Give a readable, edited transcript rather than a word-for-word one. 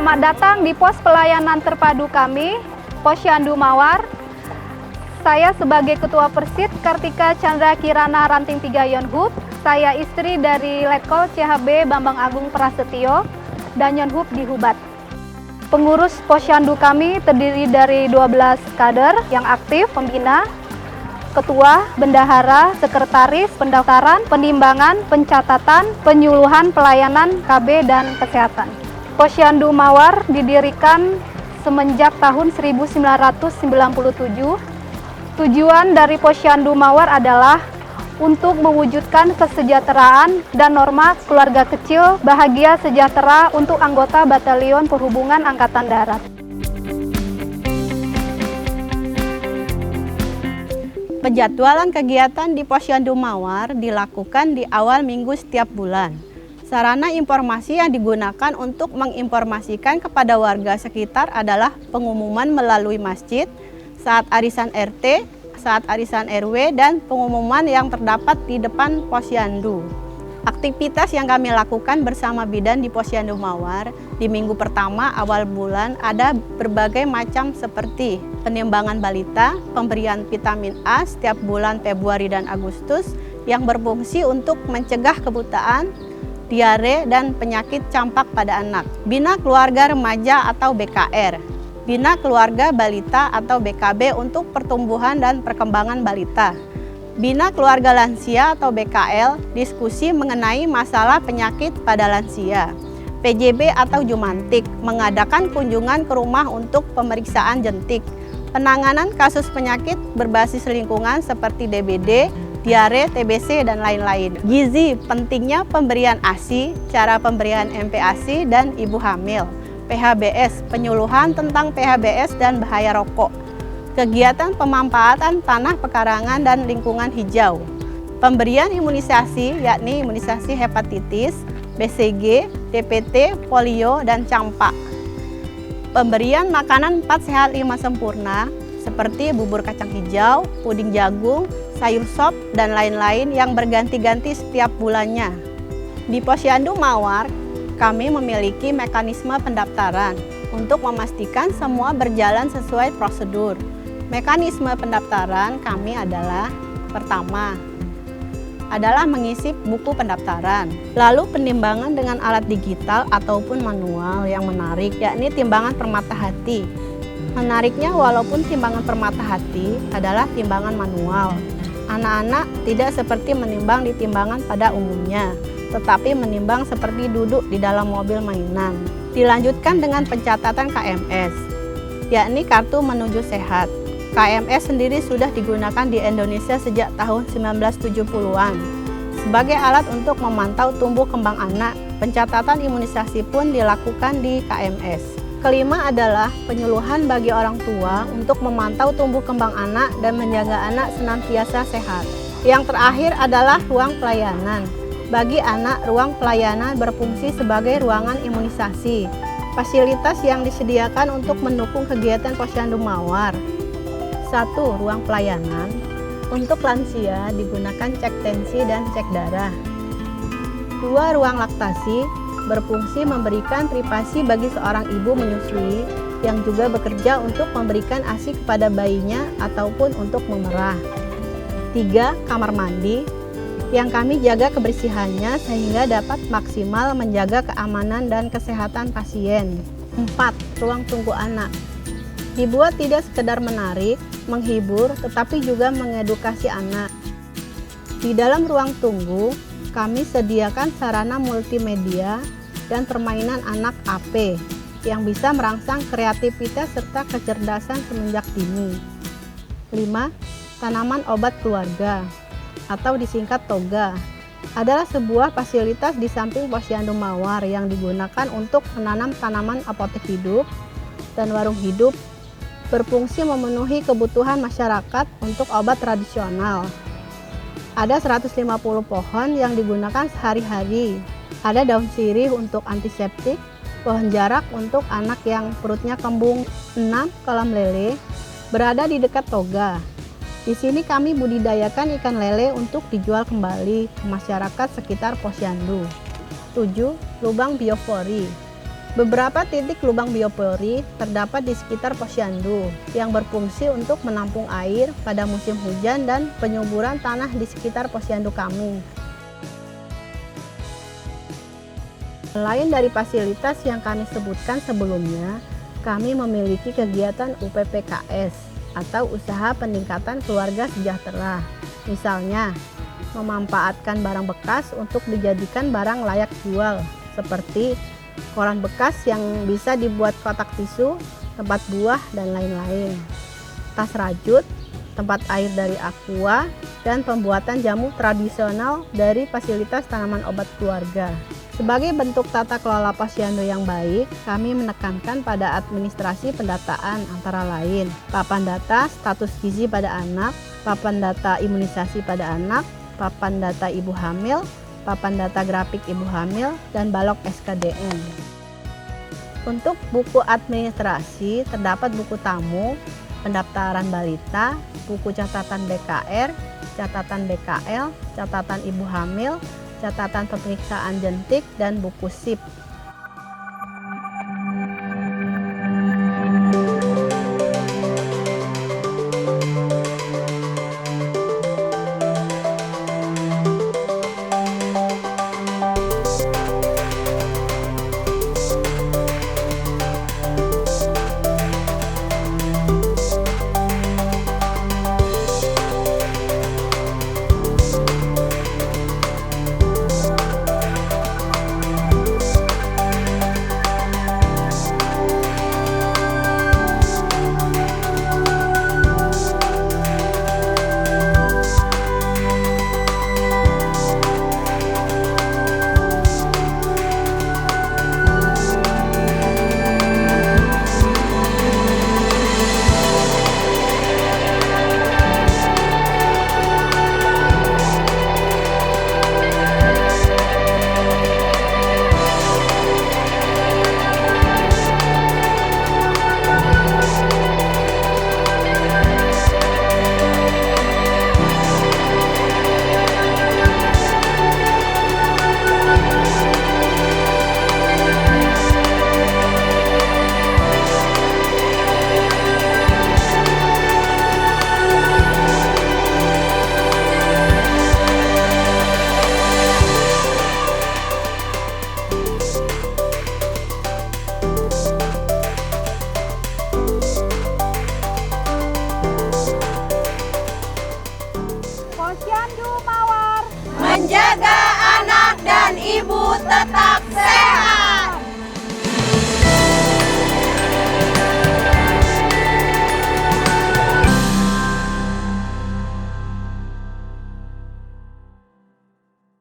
Selamat datang di pos pelayanan terpadu kami, Posyandu Mawar. Saya sebagai Ketua Persit Kartika Chandra Kirana Ranting 3 Yonhub. Saya istri dari Letkol CHB Bambang Agung Prasetyo dan Yonhub di Hubat. Pengurus Posyandu kami terdiri dari 12 kader yang aktif, pembina, ketua, bendahara, sekretaris, pendaftaran, penimbangan, pencatatan, penyuluhan, pelayanan, KB, dan kesehatan. Posyandu Mawar didirikan semenjak tahun 1997. Tujuan dari Posyandu Mawar adalah untuk mewujudkan kesejahteraan dan norma keluarga kecil, bahagia sejahtera untuk anggota Batalion Perhubungan Angkatan Darat. Penjadwalan kegiatan di Posyandu Mawar dilakukan di awal minggu setiap bulan. Sarana informasi yang digunakan untuk menginformasikan kepada warga sekitar adalah pengumuman melalui masjid, saat arisan RT, saat arisan RW, dan pengumuman yang terdapat di depan Posyandu. Aktivitas yang kami lakukan bersama bidan di Posyandu Mawar di minggu pertama awal bulan ada berbagai macam seperti penimbangan balita, pemberian vitamin A setiap bulan Februari dan Agustus yang berfungsi untuk mencegah kebutaan, diare, dan penyakit campak pada anak. Bina keluarga remaja atau BKR, bina keluarga balita atau BKB untuk pertumbuhan dan perkembangan balita. Bina keluarga lansia atau BKL, diskusi mengenai masalah penyakit pada lansia. PJB atau Jumantik, mengadakan kunjungan ke rumah untuk pemeriksaan jentik. Penanganan kasus penyakit berbasis lingkungan seperti DBD, diare, TBC, dan lain-lain. Gizi, pentingnya pemberian ASI, cara pemberian MPASI, dan ibu hamil. PHBS, penyuluhan tentang PHBS dan bahaya rokok. Kegiatan pemanfaatan tanah pekarangan dan lingkungan hijau. Pemberian imunisasi, yakni imunisasi hepatitis, BCG, DPT, polio, dan campak. Pemberian makanan 4 sehat 5 sempurna, seperti bubur kacang hijau, puding jagung, sayur sop, dan lain-lain yang berganti-ganti setiap bulannya. Di Posyandu Mawar, kami memiliki mekanisme pendaftaran untuk memastikan semua berjalan sesuai prosedur. Mekanisme pendaftaran kami adalah: pertama, adalah mengisi buku pendaftaran. Lalu penimbangan dengan alat digital ataupun manual yang menarik, yakni timbangan permata hati. Menariknya, walaupun timbangan permata hati adalah timbangan manual, anak-anak tidak seperti menimbang di timbangan pada umumnya, tetapi menimbang seperti duduk di dalam mobil mainan. Dilanjutkan dengan pencatatan KMS, yakni Kartu Menuju Sehat. KMS sendiri sudah digunakan di Indonesia sejak tahun 1970-an. Sebagai alat untuk memantau tumbuh kembang anak, pencatatan imunisasi pun dilakukan di KMS. Kelima adalah penyuluhan bagi orang tua untuk memantau tumbuh kembang anak dan menjaga anak senantiasa sehat. Yang terakhir adalah ruang pelayanan. Bagi anak, ruang pelayanan berfungsi sebagai ruangan imunisasi. Fasilitas yang disediakan untuk mendukung kegiatan Posyandu Mawar. 1. Ruang pelayanan. Untuk lansia digunakan cek tensi dan cek darah. 2. Ruang laktasi berfungsi memberikan privasi bagi seorang ibu menyusui yang juga bekerja untuk memberikan ASI kepada bayinya ataupun untuk memerah. 3. Kamar mandi yang kami jaga kebersihannya sehingga dapat maksimal menjaga keamanan dan kesehatan pasien. 4. Ruang tunggu anak. Dibuat tidak sekedar menarik, menghibur, tetapi juga mengedukasi anak. Di dalam ruang tunggu, kami sediakan sarana multimedia dan permainan anak AP yang bisa merangsang kreativitas serta kecerdasan semenjak dini. 5. Tanaman obat keluarga atau disingkat TOGA adalah sebuah fasilitas di samping Posyandu Mawar yang digunakan untuk menanam tanaman apotek hidup dan warung hidup, berfungsi memenuhi kebutuhan masyarakat untuk obat tradisional. Ada 150 pohon yang digunakan sehari-hari. Ada daun sirih untuk antiseptik, pohon jarak untuk anak yang perutnya kembung. 6. Kolam lele berada di dekat toga. Di sini kami budidayakan ikan lele untuk dijual kembali ke masyarakat sekitar Posyandu. 7. Lubang biofori. Beberapa titik lubang biopori terdapat di sekitar posyandu yang berfungsi untuk menampung air pada musim hujan dan penyuburan tanah di sekitar posyandu kami. Selain dari fasilitas yang kami sebutkan sebelumnya, kami memiliki kegiatan UPPKS atau Usaha Peningkatan Keluarga Sejahtera. Misalnya, memanfaatkan barang bekas untuk dijadikan barang layak jual, seperti koran bekas yang bisa dibuat kotak tisu, tempat buah, dan lain-lain. Tas rajut, tempat air dari aqua, dan pembuatan jamu tradisional dari fasilitas tanaman obat keluarga. Sebagai bentuk tata kelola posyandu yang baik, kami menekankan pada administrasi pendataan antara lain papan data status gizi pada anak, papan data imunisasi pada anak, papan data ibu hamil, papan data grafik ibu hamil, dan balok SKDN. Untuk buku administrasi terdapat buku tamu, pendaftaran balita, buku catatan BKR, catatan BKL, catatan ibu hamil, catatan pemeriksaan jentik, dan buku SIP. Posyandu Mawar menjaga anak dan ibu tetap